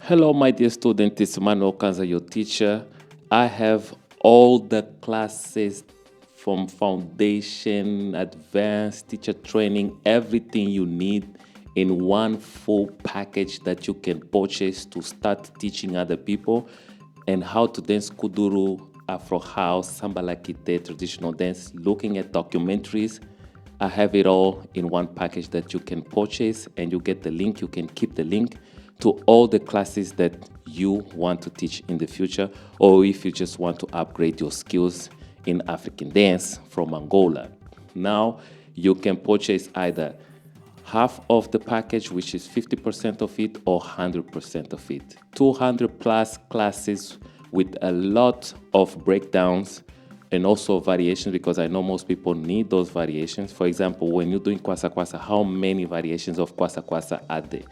Hello, my dear student. It's AfroKanza, your teacher. I have all the classes from foundation, advanced, teacher training, everything you need in one full package that you can purchase to start teaching other people and how to dance Kuduro, Afro house, sambalakite, traditional dance, looking at documentaries. I have it all in one package that you can purchase, and you get the link. You can keep the link to all the classes that you want to teach in the future, or if you just want to upgrade your skills in African dance from Angola. Now you can purchase either half of the package, which is 50% of it, or 100% of it. 200 plus classes with a lot of breakdowns and also variations, because I know most people need those variations. For example, when you're doing kwasa kwasa, how many variations of kwasa kwasa are there?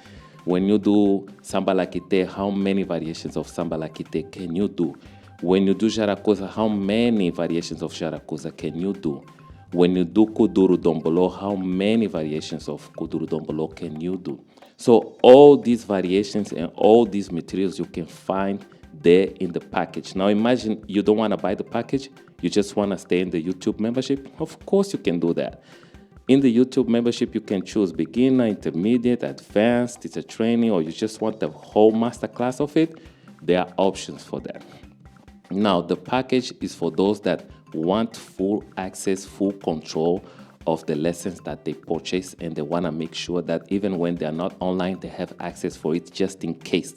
When you do sambalakite, how many variations of sambalakite can you do? When you do jarakuza, how many variations of jarakuza can you do? When you do kuduro dombolo, how many variations of kuduro dombolo can you do? So all these variations and all these materials you can find there in the package. Now imagine you don't want to buy the package, you just want to stay in the YouTube membership. Of course you can do that. In the YouTube membership, you can choose beginner, intermediate, advanced, teacher training, or you just want the whole masterclass of it. There are options for that. Now, the package is for those that want full access, full control of the lessons that they purchase, and they want to make sure that even when they're not online, they have access for it just in case,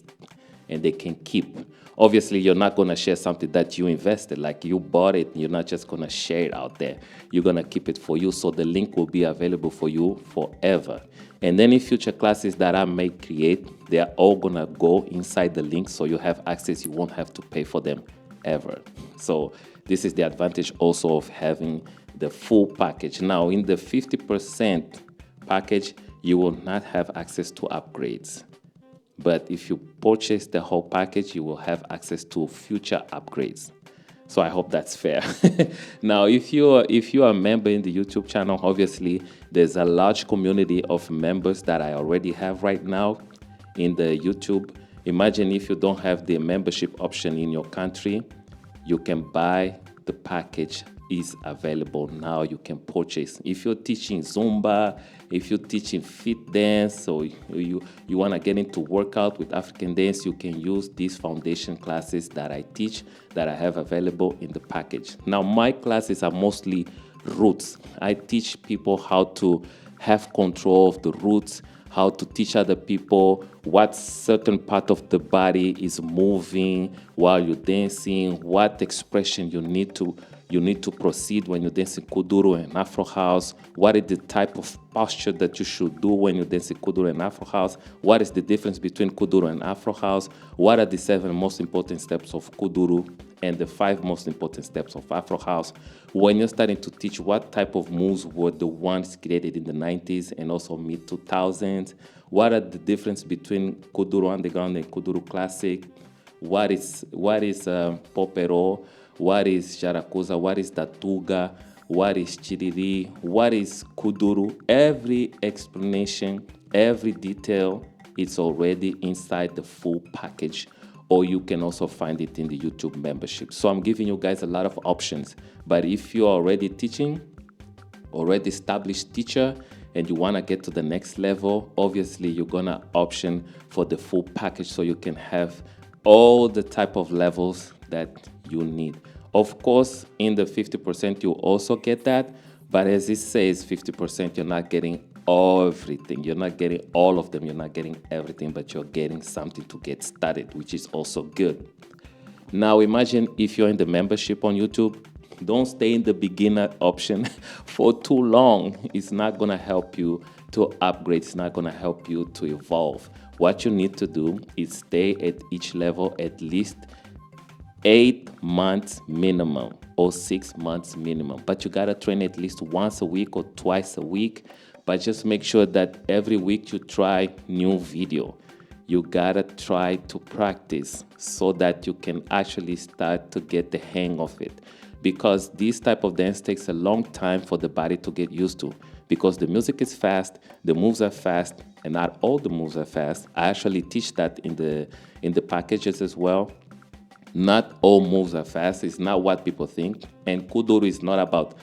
and they can keep. Obviously, you're not going to share something that you invested, like you bought it. You're not just going to share it out there. You're going to keep it for you, so the link will be available for you forever. And any future classes that I may create, they're all going to go inside the link, so you have access. You won't have to pay for them ever. So this is the advantage also of having the full package. Now, in the 50% package, you will not have access to upgrades. But if you purchase the whole package, you will have access to future upgrades. So I hope that's fair. Now, if you are a member in the YouTube channel, obviously there's a large community of members that I already have right now in the YouTube. Imagine if you don't have the membership option in your country, you can buy the package is available now. You can purchase. If you're teaching Zumba, if you're teaching fit dance, or you want to get into workout with African dance, you can use these foundation classes that I teach, that I have available in the package. Now, my classes are mostly roots. I teach people how to have control of the roots, how to teach other people what certain part of the body is moving while you're dancing, what expression you need to proceed when you're dancing Kuduro and Afro house, what is the type of posture that you should do when you're dancing Kuduro and Afro house, what is the difference between Kuduro and Afro house, what are the 7 most important steps of Kuduro and the 5 most important steps of Afro house. When you're starting to teach what type of moves were the ones created in the 90s and also mid 2000s, what are the difference between Kuduro underground and Kuduro classic, what is popero, what is jarakuza, what is tatuga, what is chiriri, what is kuduro. Every explanation, every detail, it's already inside the full package, or you can also find it in the YouTube membership. So I'm giving you guys a lot of options. But if you're already teaching, already established teacher, and you want to get to the next level, obviously you're going to option for the full package, so you can have all the type of levels that you need. Of course, in the 50%, you also get that. But as it says, 50%, you're not getting everything. You're not getting all of them. You're not getting everything, but you're getting something to get started, which is also good. Now, imagine if you're in the membership on YouTube, don't stay in the beginner option for too long. It's not going to help you to upgrade. It's not going to help you to evolve. What you need to do is stay at each level at least 8 months minimum or 6 months minimum. But you got to train at least once a week or twice a week. But just make sure that every week you try new video. You gotta try to practice so that you can actually start to get the hang of it. Because this type of dance takes a long time for the body to get used to. because the music is fast, the moves are fast, and not all the moves are fast. I actually teach that in the packages as well. Not all moves are fast. It's not what people think. And Kuduro is not about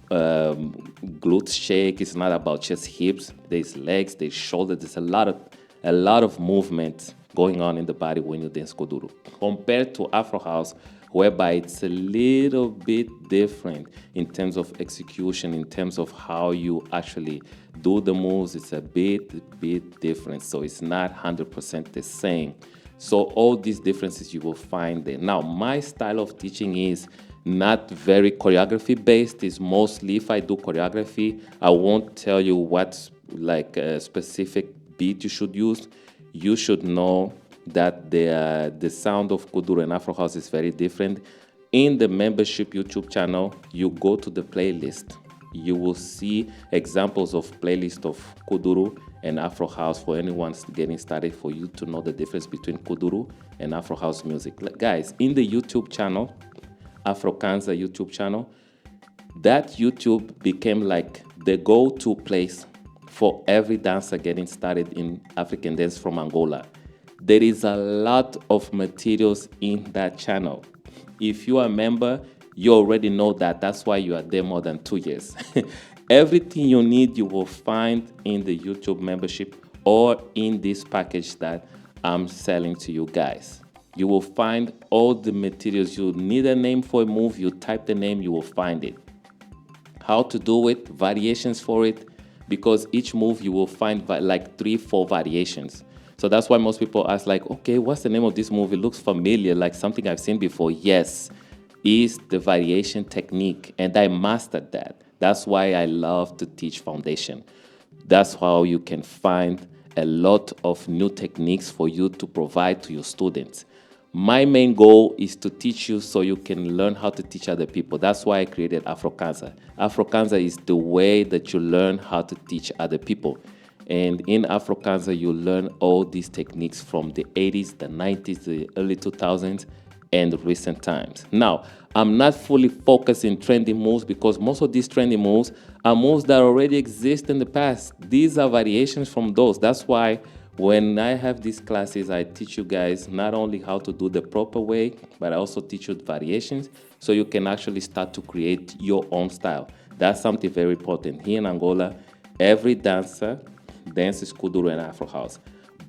glute shake. It's not about just hips. There's legs. There's shoulders. There's a lot of movement going on in the body when you dance Kuduro, compared to Afro House, whereby it's a little bit different in terms of execution, in terms of how you actually do the moves. It's a bit different. So it's not 100% the same. So all these differences you will find there. Now, my style of teaching is not very choreography based. It's mostly, if I do choreography, I won't tell you what like a specific beat you should use. You should know that the sound of Kuduro and Afro House is very different. In the membership YouTube channel, you go to the playlist. You will see examples of playlist of Kuduro and Afro House for anyone getting started, for you to know the difference between Kuduro and Afro House music. Guys, in the YouTube channel, AfroKanza YouTube channel, that YouTube became like the go-to place for every dancer getting started in African dance from Angola. There is a lot of materials in that channel. If you are a member, you already know that. That's why you are there more than 2 years. Everything you need, you will find in the YouTube membership or in this package that I'm selling to you guys. You will find all the materials. You need a name for a move, you type the name, you will find it. How to do it, variations for it, because each move you will find like 3-4 variations. So that's why most people ask like, okay, what's the name of this move? It looks familiar, like something I've seen before. Yes, is the variation technique, and I mastered that. That's why I love to teach foundation. That's how you can find a lot of new techniques for you to provide to your students. My main goal is to teach you so you can learn how to teach other people. That's why I created AfroKanza. AfroKanza is the way that you learn how to teach other people. And in AfroKanza, you learn all these techniques from the 80s, the 90s, the early 2000s, and recent times. Now, I'm not fully focused in trendy moves because most of these trendy moves are moves that already exist in the past. These are variations from those. That's why when I have these classes, I teach you guys not only how to do the proper way, but I also teach you variations so you can actually start to create your own style. That's something very important. Here in Angola, every dancer dances Kuduro and Afro House,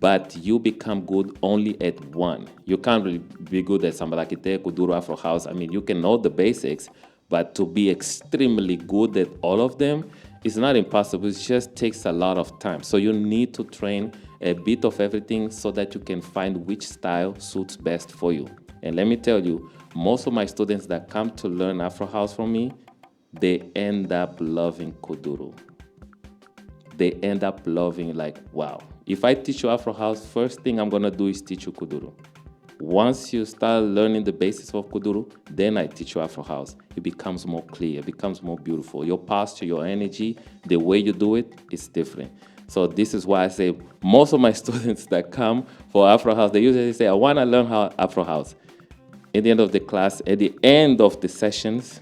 but you become good only at one. You can't really be good at sambalakite, Kuduro, Afro House. I mean, you can know the basics, but to be extremely good at all of them is not impossible. It just takes a lot of time. So you need to train a bit of everything so that you can find which style suits best for you. And let me tell you, most of my students that come to learn Afro House from me, they end up loving Kuduro. They end up loving, like, wow. If I teach you Afro House, first thing I'm gonna do is teach you Kuduro. Once you start learning the basics of Kuduro, then I teach you Afro House. It becomes more clear, it becomes more beautiful. Your posture, your energy, the way you do it is different. So this is why I say most of my students that come for Afro House, they usually say, I wanna learn how Afro House. At the end of the class, at the end of the sessions,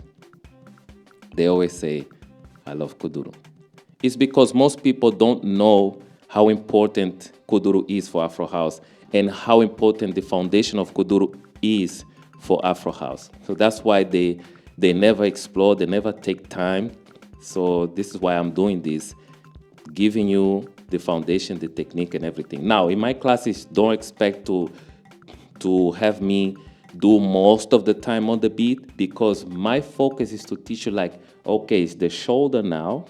they always say, I love Kuduro. It's because most people don't know how important Kuduro is for Afro House and how important the foundation of Kuduro is for Afro House. So that's why they never explore, they never take time. So this is why I'm doing this, giving you the foundation, the technique, and everything. Now, in my classes, don't expect to have me do most of the time on the beat, because my focus is to teach you like, okay, it's the shoulder now,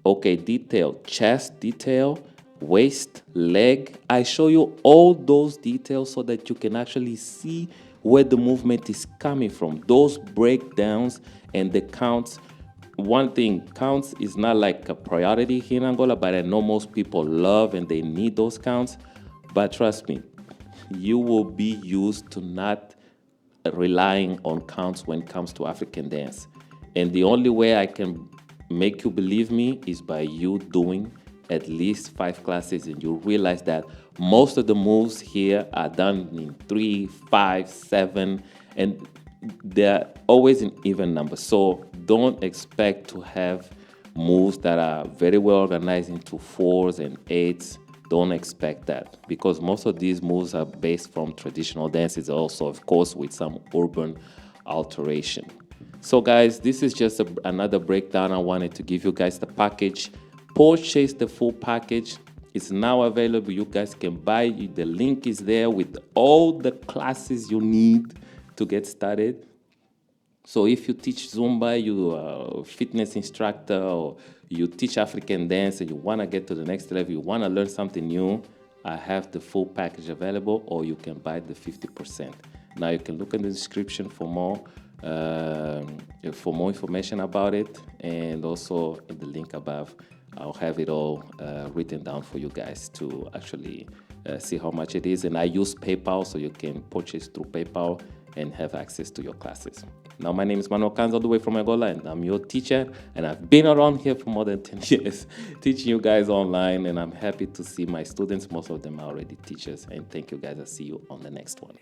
okay, detail, chest detail, waist, leg. I show you all those details so that you can actually see where the movement is coming from. Those breakdowns and the counts. One thing, counts is not like a priority here in Angola, but I know most people love and they need those counts. But trust me, you will be used to not relying on counts when it comes to African dance. And the only way I can make you believe me is by you doing at least 5 classes, and you realize that most of the moves here are done in 3, 5, 7, and they're always in even numbers. So don't expect to have moves that are very well organized into 4s and 8s. Don't expect that, because most of these moves are based from traditional dances, also, of course, with some urban alteration. So guys, this is just another breakdown. I wanted to give you guys the package. Purchase the full package. It's now available. You guys can buy it. The link is there with all the classes you need to get started. So if you teach Zumba, you are a fitness instructor, or you teach African dance and you want to get to the next level, you want to learn something new, I have the full package available, or you can buy the 50%. Now you can look in the description for more information about it, and also in the link above, I'll have it all written down for you guys to actually see how much it is. And I use PayPal, so you can purchase through PayPal and have access to your classes. Now, my name is AfroKanza, all the way from Angola, and I'm your teacher, and I've been around here for more than 10 years teaching you guys online, and I'm happy to see my students. Most of them are already teachers, and thank you guys. I'll see you on the next one.